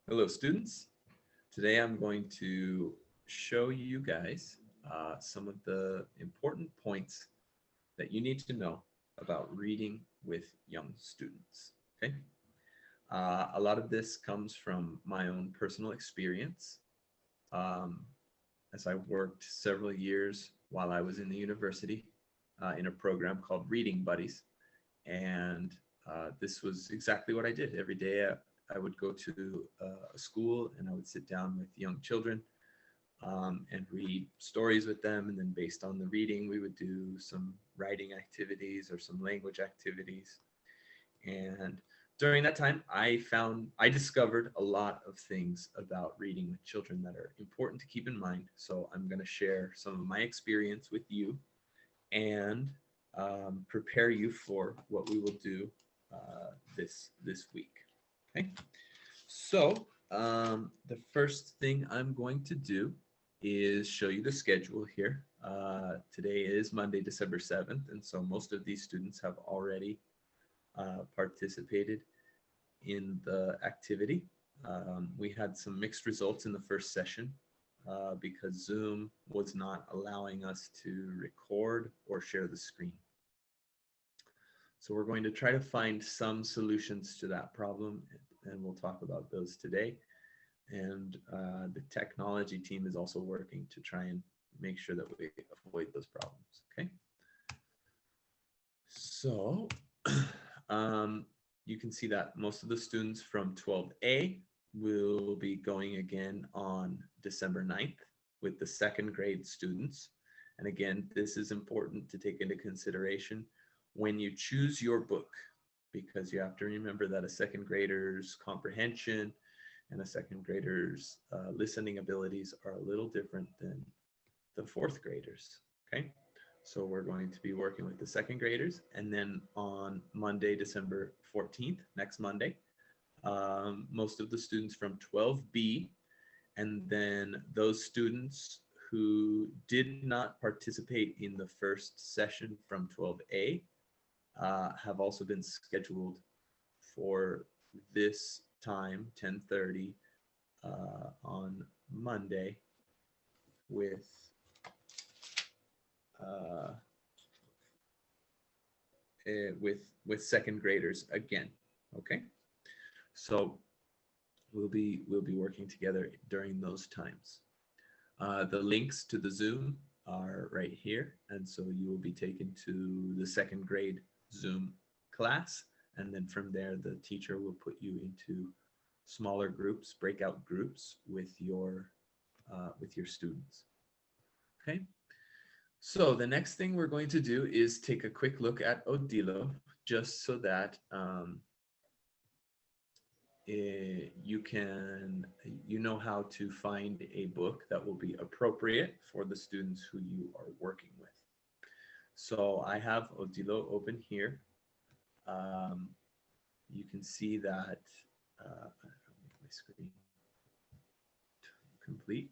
Hello, students. Today I'm going to show you guys some of the important points that you need to know about reading with young students. Okay. A lot of this comes from my own personal experience um, as I worked several years while I was in the university in a program called Reading Buddies. And this was exactly what I did. Every day I would go to a school and I would sit down with young children and read stories with them. And then based on the reading, we would do some writing activities or some language activities. And during that time, I discovered a lot of things about reading with children that are important to keep in mind. So I'm going to share some of my experience with you and prepare you for what we will do this week. Okay. So the first thing I'm going to do is show you the schedule here. Today is Monday, December 7th, and so most of these students have already participated in the activity. We had some mixed results in the first session because Zoom was not allowing us to record or share the screen. So we're going to try to find some solutions to that problem, and we'll talk about those today. And the technology team is also working to try and make sure that we avoid those problems, okay? So you can see that most of the students from 12A will be going again on December 9th with the second grade students. And again, this is important to take into consideration when you choose your book, because you have to remember that a second grader's comprehension and a second grader's listening abilities are a little different than the fourth graders, okay? So we're going to be working with the second graders, and then on Monday, December 14th, next Monday, most of the students from 12B, and then those students who did not participate in the first session from 12A have also been scheduled for this time, 10:30 on Monday with uh, with second graders again. Okay, so we'll be working together during those times. The links to the Zoom are right here, and so you will be taken to the second grade Zoom class, and then from there the teacher will put you into smaller groups, breakout groups with your students. Okay. So the next thing we're going to do is take a quick look at Odilo, just so that you know how to find a book that will be appropriate for the students who you are working with. So I have Odilo open here. Um, you can see that my screen complete.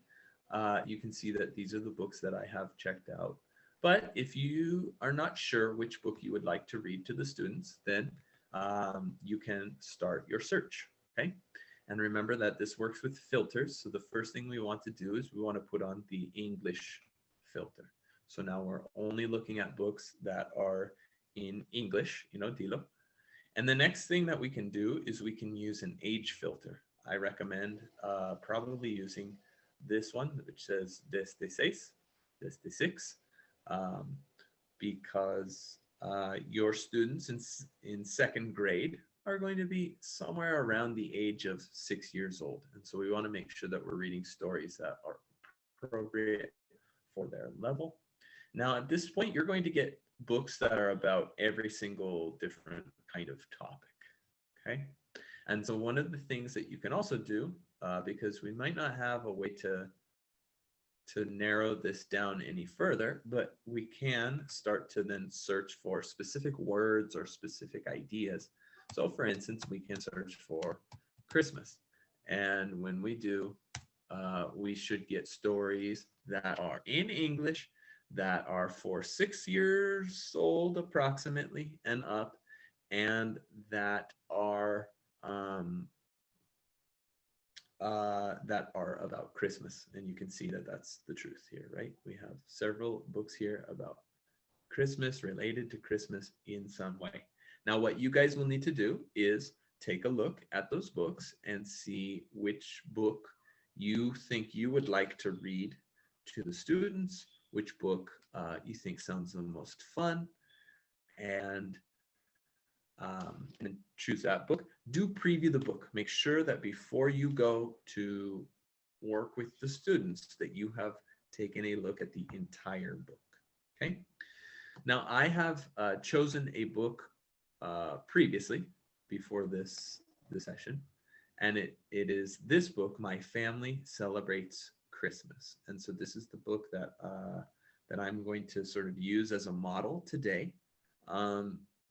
You can see that these are the books that I have checked out. But if you are not sure which book you would like to read to the students, then you can start your search, okay? And remember that this works with filters. So the first thing we want to do is we want to put on the English filter. So now we're only looking at books that are in English, Dilo. And the next thing that we can do is we can use an age filter. I recommend probably using this one, which says desde seis, desde six, um, because your students in second grade are going to be somewhere around the age of 6 years old. And so we want to make sure that we're reading stories that are appropriate for their level. Now, at this point, you're going to get books that are about every single different kind of topic, okay? And so one of the things that you can also do, because we might not have a way to narrow this down any further, but we can start to then search for specific words or specific ideas. So for instance, we can search for Christmas. And when we do, we should get stories that are in English, that are for 6 years old approximately and up, and that are that are about Christmas. And you can see that that's the truth here, right? We have several books here about Christmas, related to Christmas in some way. Now, what you guys will need to do is take a look at those books and see which book you think you would like to read to the students, which book you think sounds the most fun, and choose that book. Do preview the book. Make sure that before you go to work with the students that you have taken a look at the entire book. Okay. Now I have chosen a book previously before this session, and it is this book, My Family Celebrates Christmas. And so this is the book that that I'm going to sort of use as a model today.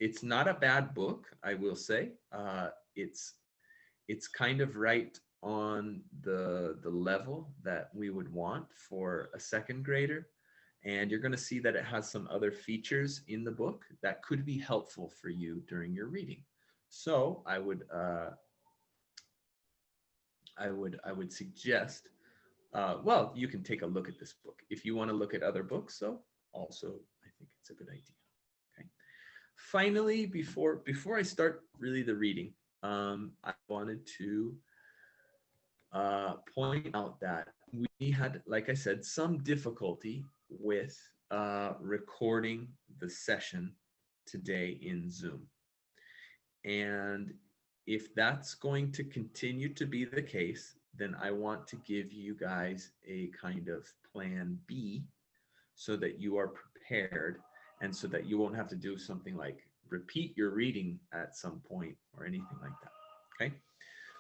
It's not a bad book, I will say. It's kind of right on the level that we would want for a second grader. And you're going to see that it has some other features in the book that could be helpful for you during your reading. So I would suggest, well, you can take a look at this book. If you want to look at other books, so also I think it's a good idea. Okay. Finally, before I start really the reading, I wanted to point out that we had, like I said, some difficulty with recording the session today in Zoom. And if that's going to continue to be the case, then I want to give you guys a kind of plan B so that you are prepared and so that you won't have to do something like repeat your reading at some point or anything like that. Okay.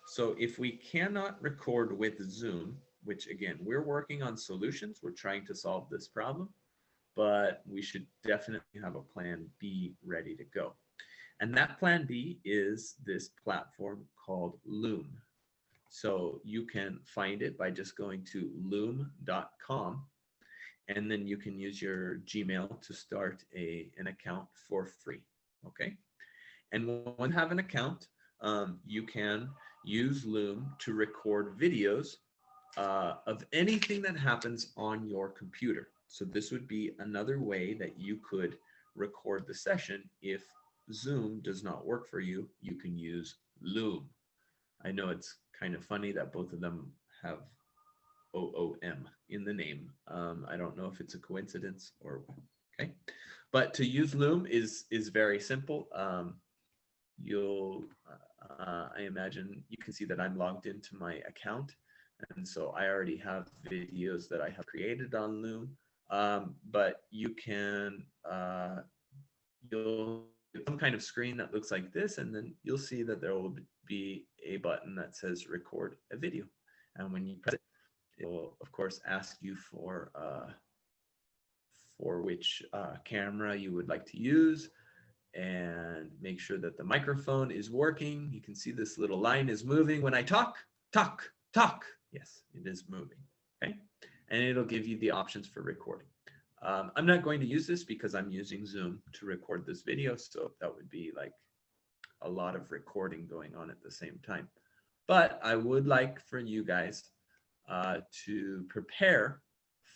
So if we cannot record with Zoom, which again, we're working on solutions, we're trying to solve this problem, but we should definitely have a plan B ready to go. And that plan B is this platform called Loom. So you can find it by just going to loom.com, and then you can use your Gmail to start an account for free. Okay. And when you have an account, you can use Loom to record videos of anything that happens on your computer. So this would be another way that you could record the session. If Zoom does not work for you, you can use Loom. I know it's kind of funny that both of them have OOM in the name. I don't know if it's a coincidence or what. Okay, but to use Loom is very simple. I imagine you can see that I'm logged into my account, and so I already have videos that I have created on Loom. But you can you'll get some kind of screen that looks like this, and then you'll see that there will be a button that says record a video. And when you press it, it will of course ask you for which camera you would like to use, and make sure that the microphone is working. You can see this little line is moving when I talk. Yes, it is moving. Okay, and it'll give you the options for recording. I'm not going to use this because I'm using Zoom to record this video, so that would be like a lot of recording going on at the same time. But I would like for you guys to prepare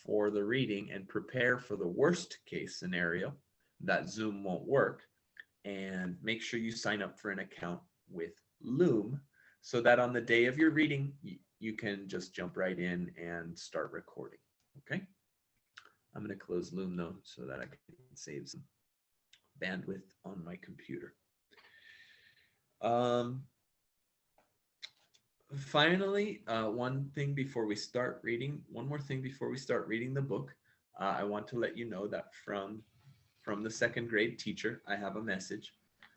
for the reading and prepare for the worst case scenario that Zoom won't work, and make sure you sign up for an account with Loom so that on the day of your reading, you can just jump right in and start recording. Okay. I'm going to close Loom though, so that I can save some bandwidth on my computer. Finally, one more thing before we start reading the book, I want to let you know that from the second grade teacher, I have a message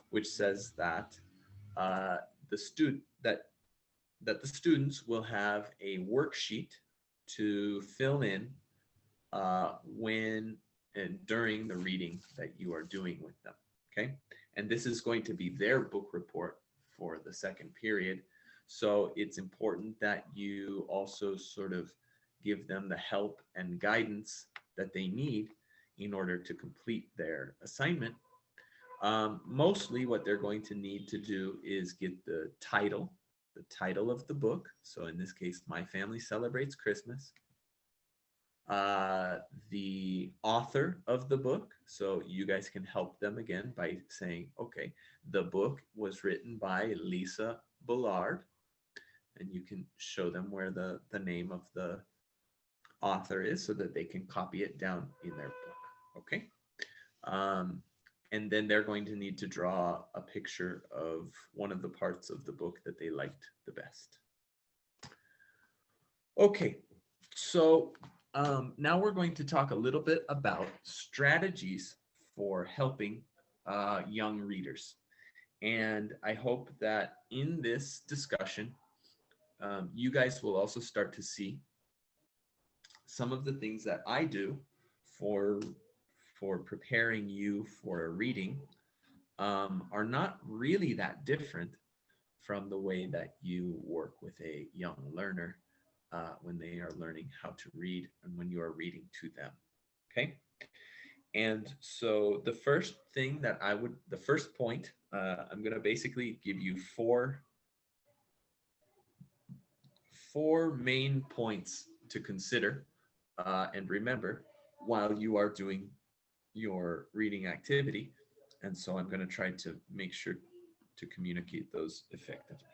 which says that the students will have a worksheet to fill in when and during the reading that you are doing with them. Okay, and this is going to be their book report for the second period. So it's important that you also sort of give them the help and guidance that they need in order to complete their assignment. Mostly what they're going to need to do is get the title the title of the book. So in this case, My Family Celebrates Christmas. The author of the book. So you guys can help them again by saying, okay, the book was written by Lisa Bullard. And you can show them where the name of the author is so that they can copy it down in their book. Okay. Um, and then they're going to need to draw a picture of one of the parts of the book that they liked the best. Okay, so now we're going to talk a little bit about strategies for helping young readers. And I hope that in this discussion, you guys will also start to see some of the things that I do for preparing you for a reading are not really that different from the way that you work with a young learner when they are learning how to read and when you are reading to them. Okay. And so the first thing that the first point, I'm going to basically give you four main points to consider and remember while you are doing your reading activity. And so I'm going to try to make sure to communicate those effectively.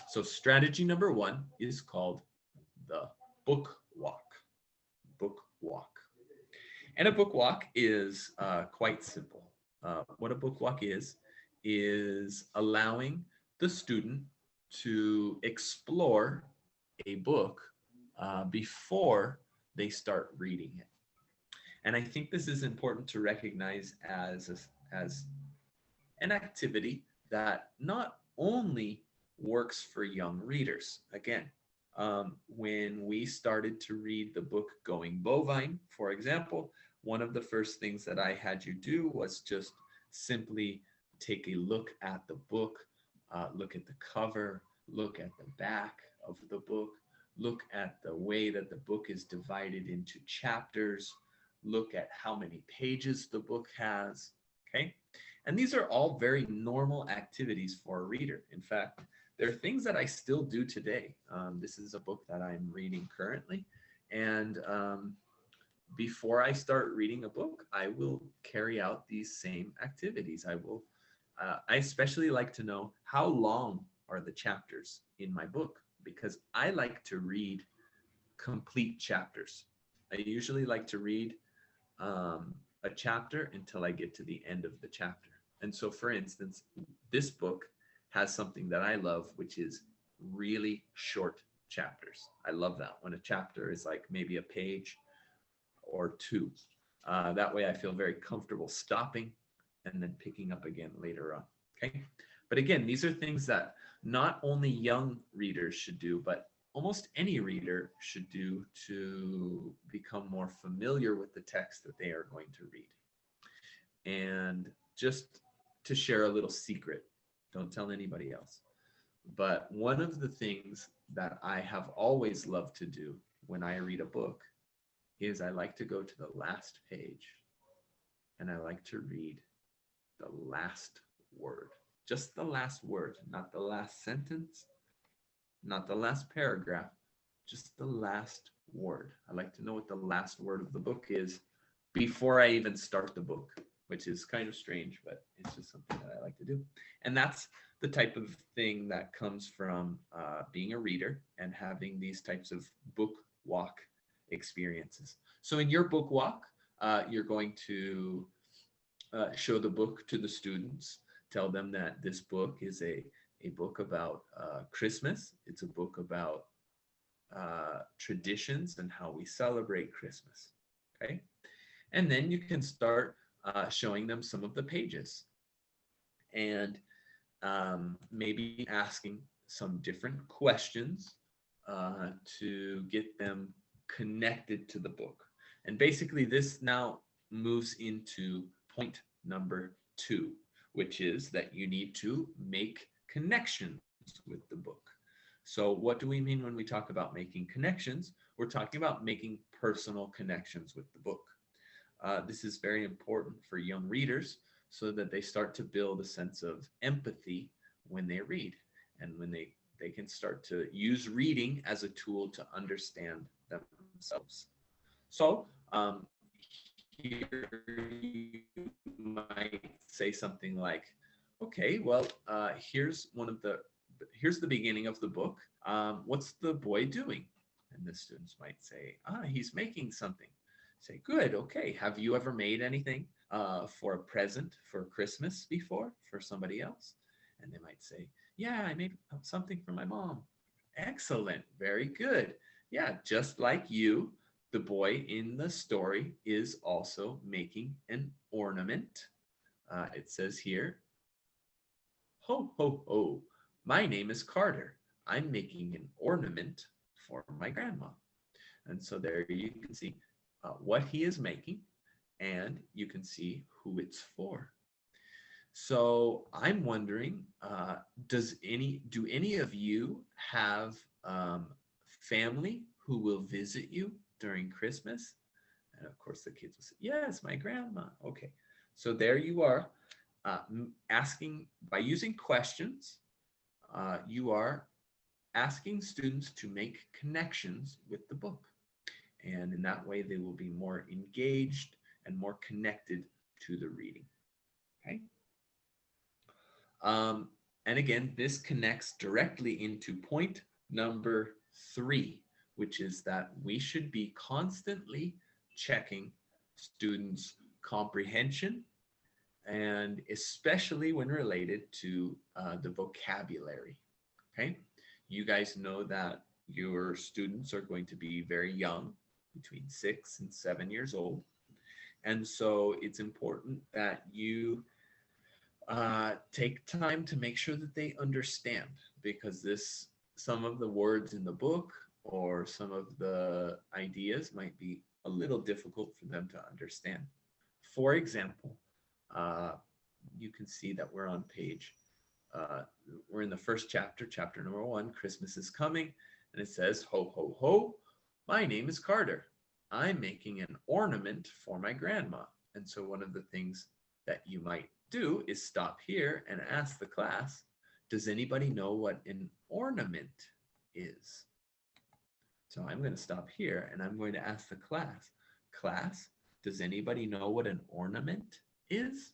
So strategy number one is called the book walk. Book walk. And a book walk is quite simple. What a book walk is allowing the student to explore a book before they start reading it. And I think this is important to recognize as an activity that not only works for young readers. Again, when we started to read the book Going Bovine, for example, one of the first things that I had you do was just simply take a look at the book, look at the cover, look at the back of the book, look at the way that the book is divided into chapters, look at how many pages the book has, okay? And these are all very normal activities for a reader. In fact, they're things that I still do today. This is a book that I'm reading currently. And before I start reading a book, I will carry out these same activities. I especially like to know how long are the chapters in my book, because I like to read complete chapters. I usually like to read a chapter until I get to the end of the chapter. And so, for instance, this book has something that I love, which is really short chapters. I love that when a chapter is like maybe a page or two. That way I feel very comfortable stopping and then picking up again later on. Okay. But again, these are things that not only young readers should do, but almost any reader should do to become more familiar with the text that they are going to read. And just to share a little secret, don't tell anybody else, but one of the things that I have always loved to do when I read a book is I like to go to the last page and I like to read the last word, just the last word, not the last sentence, not the last paragraph, just the last word. I like to know what the last word of the book is before I even start the book, which is kind of strange, but it's just something that I like to do. And that's the type of thing that comes from being a reader and having these types of book walk experiences. So in your book walk, you're going to show the book to the students, tell them that this book is a book about Christmas. It's a book about traditions and how we celebrate Christmas. Okay. And then you can start showing them some of the pages and maybe asking some different questions to get them connected to the book. And basically this now moves into point number 2, which is that you need to make connections with the book. So what do we mean when we talk about making connections? We're talking about making personal connections with the book. This is very important for young readers so that they start to build a sense of empathy when they read and when they they can start to use reading as a tool to understand themselves. So here you might say something like, okay, well, here's the beginning of the book. What's the boy doing? And the students might say, he's making something. Say, good, okay. Have you ever made anything for a present for Christmas before for somebody else? And they might say, yeah, I made something for my mom. Excellent, very good. Yeah, just like you, the boy in the story is also making an ornament. It says here, ho, ho, ho, my name is Carter. I'm making an ornament for my grandma. And so there you can see what he is making, and you can see who it's for. So I'm wondering, do any of you have family who will visit you during Christmas? And of course, the kids will say, "Yes, my grandma." Okay, so there you are, asking by using questions. You are asking students to make connections with the book, and in that way, they will be more engaged and more connected to the reading. Okay. And again, this connects directly into point number 3, which is that we should be constantly checking students' comprehension, and especially when related to the vocabulary. Okay, you guys know that your students are going to be very young, between 6 and 7 years old, and so it's important that you take time to make sure that they understand, because some of the words in the book or some of the ideas might be a little difficult for them to understand. For example, uh, you can see that we're in the first chapter, chapter number 1, Christmas is coming, and it says, ho, ho, ho, my name is Carter. I'm making an ornament for my grandma. And so one of the things that you might do is stop here and ask the class, does anybody know what an ornament is? So I'm going to stop here and I'm going to ask the class, does anybody know what an ornament is?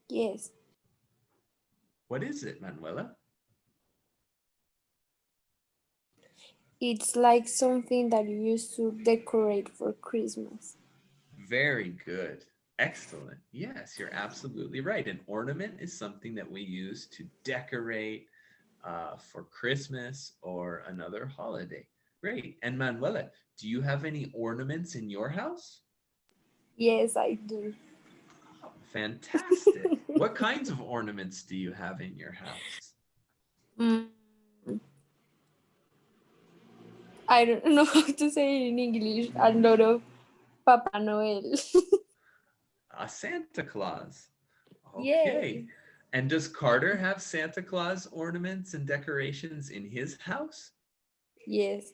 Yes. What is it, Manuela? It's like something that you use to decorate for Christmas. Very good. Excellent. Yes, you're absolutely right. An ornament is something that we use to decorate for Christmas or another holiday. Great. And Manuela, do you have any ornaments in your house? Yes, I do. Fantastic. What kinds of ornaments do you have in your house? Mm, I don't know how to say it in English. A lot of Papa Noel. A Santa Claus. Okay. Yay. And does Carter have Santa Claus ornaments and decorations in his house? Yes.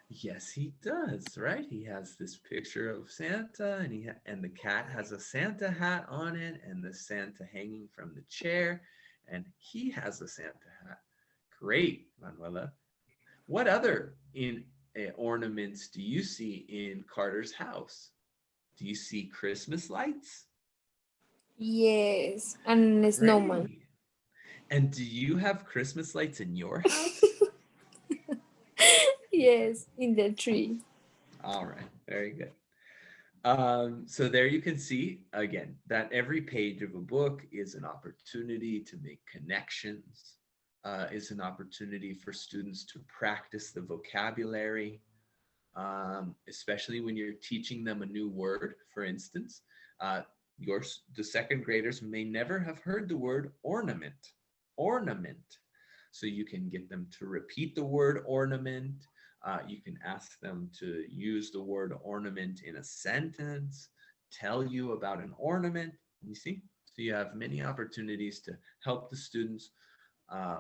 Yes, he does, right? He has this picture of Santa, and and the cat has a Santa hat on it, and the Santa hanging from the chair, and he has a Santa hat. Great, Manuela. What other ornaments do you see in Carter's house? Do you see Christmas lights? Yes. And a snowman. Great. And do you have Christmas lights in your house? Yes, in the tree. All right, very good. So there you can see again that every page of a book is an opportunity to make connections, is an opportunity for students to practice the vocabulary, especially when you're teaching them a new word. For instance, uh, the second graders may never have heard the word ornament. Ornament. So you can get them to repeat the word ornament. You can ask them to use the word ornament in a sentence, tell you about an ornament. You see? So you have many opportunities to help the students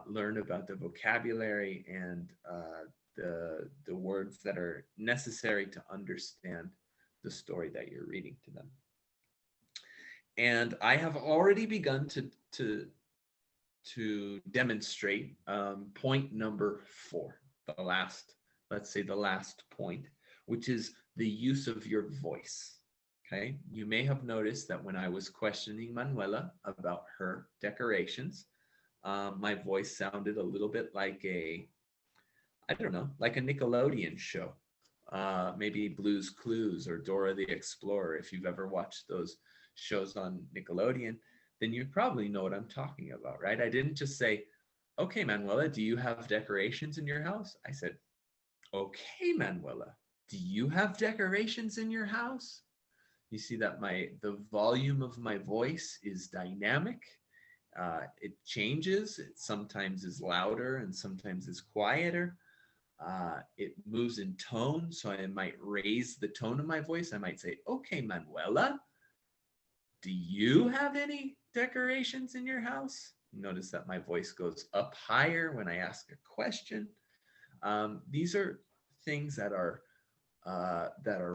learn about the vocabulary and the words that are necessary to understand the story that you're reading to them. And I have already begun to demonstrate point number 4, the last, let's say the last point, which is the use of your voice. Okay, you may have noticed that when I was questioning Manuela about her decorations, my voice sounded a little bit like I don't know, like a Nickelodeon show. Maybe Blue's Clues or Dora the Explorer. If you've ever watched those shows on Nickelodeon, then you probably know what I'm talking about, right? I didn't just say, okay, Manuela, do you have decorations in your house? I said, okay, Manuela, do you have decorations in your house? You see that the volume of my voice is dynamic. It changes. It sometimes is louder and sometimes is quieter. It moves in tone, so I might raise the tone of my voice. I might say, okay, Manuela, do you have any decorations in your house? Notice that my voice goes up higher when I ask a question. These are things that are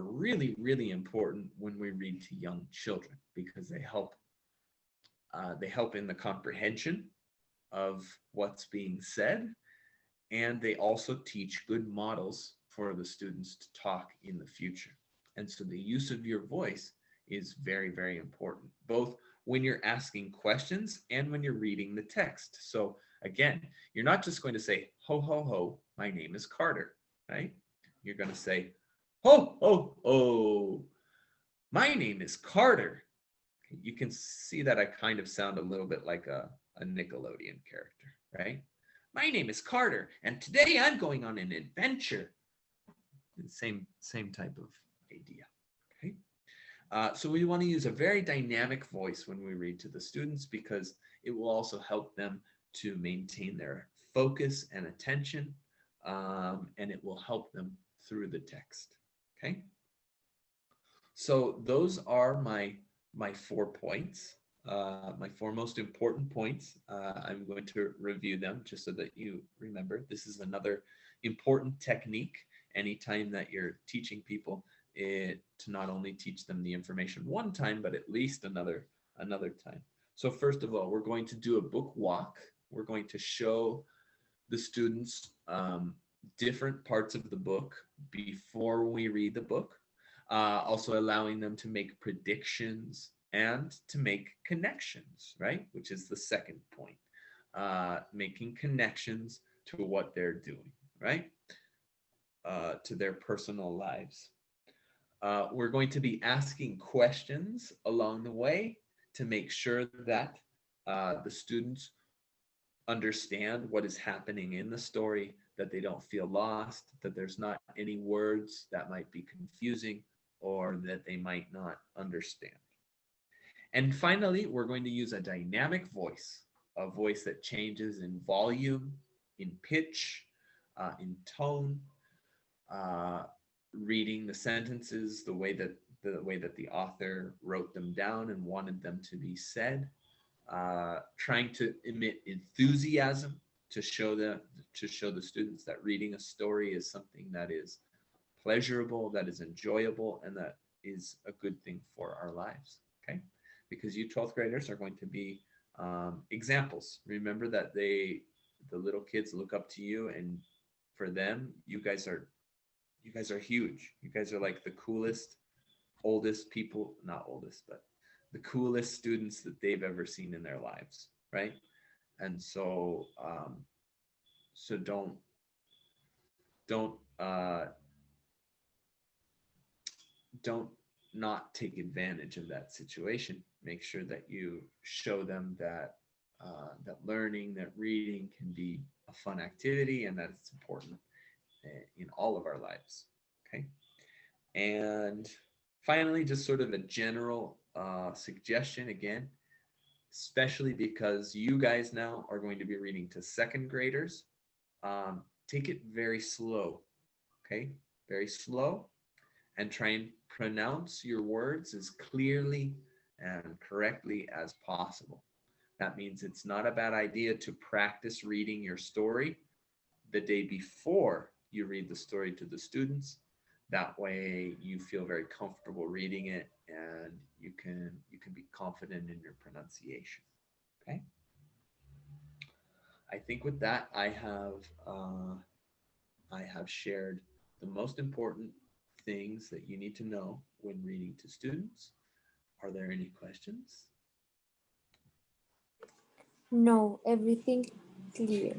really, really important when we read to young children, because they help in the comprehension of what's being said, and they also teach good models for the students to talk in the future. And so the use of your voice is very, very important, both when you're asking questions and when you're reading the text. So again, you're not just going to say, ho, ho, ho, my name is Carter, right? You're going to say, ho, ho, ho, my name is Carter. You can see that I kind of sound a little bit like a Nickelodeon character, right? My name is Carter, and today I'm going on an adventure. Same type of idea, okay? So we want to use a very dynamic voice when we read to the students, because it will also help them to maintain their focus and attention, and it will help them through the text, okay? So those are my 4 points, my 4 most important points. I'm going to review them just so that you remember. This is another important technique anytime that you're teaching people, to not only teach them the information one time, but at least another time. So first of all, we're going to do a book walk. We're going to show the students different parts of the book before we read the book, also allowing them to make predictions and to make connections, right? Which is the second point, making connections to what they're doing, right? To their personal lives. We're going to be asking questions along the way to make sure that the students understand what is happening in the story, that they don't feel lost, that there's not any words that might be confusing or that they might not understand. And finally, we're going to use a dynamic voice, a voice that changes in volume, in pitch, in tone, reading the sentences the way that the author wrote them down and wanted them to be said, trying to emit enthusiasm to show the students that reading a story is something that is pleasurable, that is enjoyable, and that is a good thing for our lives. Okay, because you 12th graders are going to be examples. Remember that the little kids look up to you, and for them, you guys are huge. You guys are like the coolest, oldest people, not oldest, but the coolest students that they've ever seen in their lives, right? And so so don't not take advantage of that situation. Make sure that you show them that that learning, that reading can be a fun activity, and that it's important in all of our lives. Okay. And finally, just sort of a general suggestion again, especially because you guys now are going to be reading to second graders. Take it very slow, okay? Very slow, and try and pronounce your words as clearly and correctly as possible. That means it's not a bad idea to practice reading your story the day before you read the story to the students, That way you feel very comfortable reading it and you can be confident in your pronunciation. Okay. I think with that I have shared the most important things that you need to know when reading to students. Are there any questions? No, everything clear.